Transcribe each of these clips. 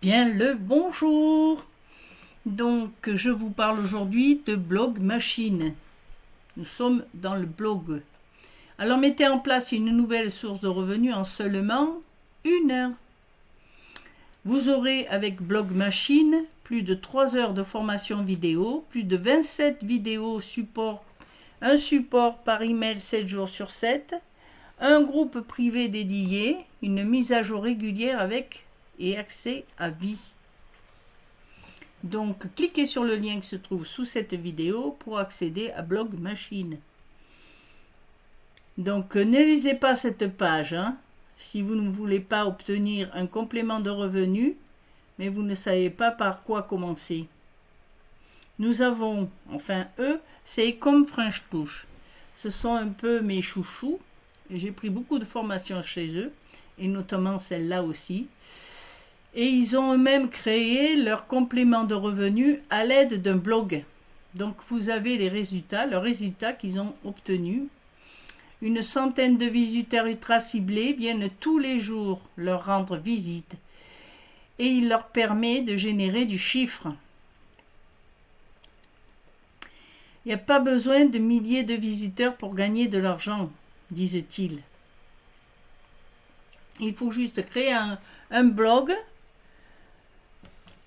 Bien le bonjour. Donc je vous parle aujourd'hui de Blog Machine. Nous sommes dans le blog. Alors mettez en place une nouvelle source de revenus en seulement 1 heure. Vous aurez avec Blog Machine plus de 3 heures de formation vidéo, plus de 27 vidéos support, un support par email 7 jours sur 7, un groupe privé dédié, une mise à jour régulière avec et accès à vie. Donc, cliquez sur le lien qui se trouve sous cette vidéo pour accéder à Blog Machine. Donc, ne lisez pas cette page si vous ne voulez pas obtenir un complément de revenu, mais vous ne savez pas par quoi commencer. Nous avons, enfin eux, c'est comme French Touch. Ce sont un peu mes chouchous. J'ai pris beaucoup de formations chez eux, et notamment celle-là aussi. Et ils ont eux-mêmes créé leur complément de revenus à l'aide d'un blog. Donc vous avez les résultats, leurs résultats qu'ils ont obtenus. Une centaine de visiteurs ultra ciblés viennent tous les jours leur rendre visite. Et il leur permet de générer du chiffre. Il n'y a pas besoin de milliers de visiteurs pour gagner de l'argent, disent-ils. Il faut juste créer un blog.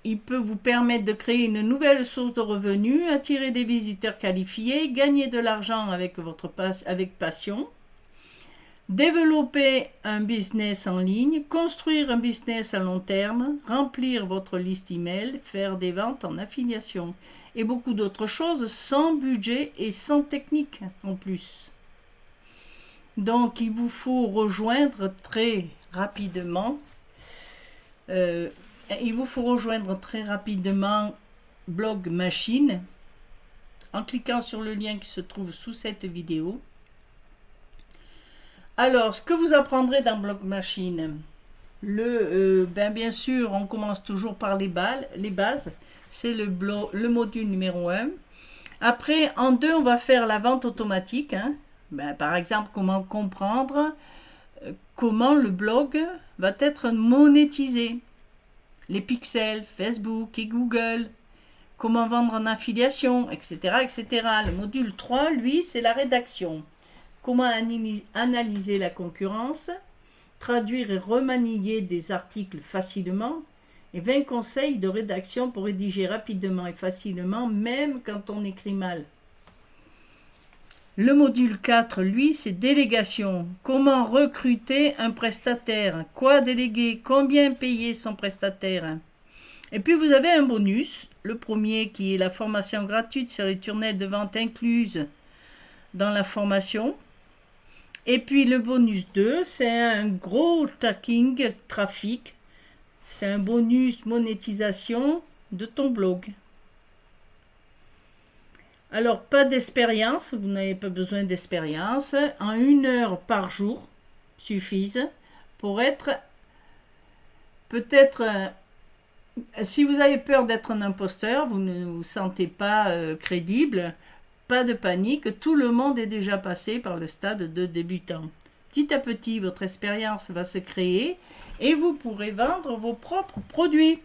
Il peut vous permettre de créer une nouvelle source de revenus, attirer des visiteurs qualifiés, gagner de l'argent avec passion, développer un business en ligne, construire un business à long terme, remplir votre liste email, faire des ventes en affiliation et beaucoup d'autres choses sans budget et sans technique en plus. Donc il vous faut rejoindre très rapidement Blog Machine en cliquant sur le lien qui se trouve sous cette vidéo. Alors, ce que vous apprendrez dans Blog Machine, bien sûr, on commence toujours par les bases. C'est le module numéro 1. Après, en 2, on va faire la vente automatique. Par exemple, comment comprendre comment le blog va être monétisé. Les pixels, Facebook et Google, comment vendre en affiliation, etc., etc. Le module 3, lui, c'est la rédaction. Comment analyser la concurrence, traduire et remanier des articles facilement, et 20 conseils de rédaction pour rédiger rapidement et facilement, même quand on écrit mal. Le module 4, lui, c'est délégation. Comment recruter un prestataire? Quoi déléguer? Combien payer son prestataire? Et puis vous avez un bonus. Le premier qui est la formation gratuite sur les tunnels de vente incluse dans la formation. Et puis le bonus 2, c'est un gros tracking, trafic. C'est un bonus monétisation de ton blog. Alors, pas d'expérience, vous n'avez pas besoin d'expérience. En 1 heure par jour suffisent pour être peut-être... si vous avez peur d'être un imposteur, vous ne vous sentez pas crédible, pas de panique, tout le monde est déjà passé par le stade de débutant. Petit à petit, votre expérience va se créer et vous pourrez vendre vos propres produits.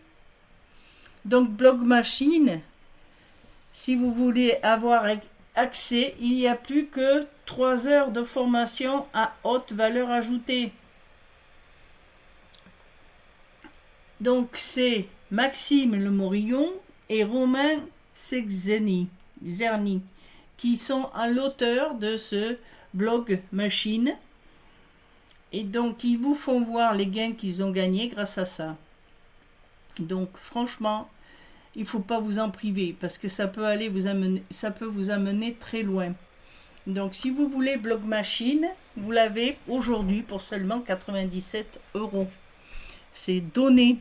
Donc, Blog Machine... Si vous voulez avoir accès, il n'y a plus que 3 heures de formation à haute valeur ajoutée. Donc c'est Maxime Le Morillon et Romain Zerny qui sont à l'auteur de ce Blog Machine. Et donc ils vous font voir les gains qu'ils ont gagnés grâce à ça. Donc franchement, il ne faut pas vous en priver parce que ça peut vous amener très loin. Donc si vous voulez Blog Machine, vous l'avez aujourd'hui pour seulement 97 €. C'est donné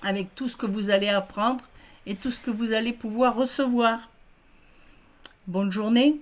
avec tout ce que vous allez apprendre et tout ce que vous allez pouvoir recevoir. Bonne journée.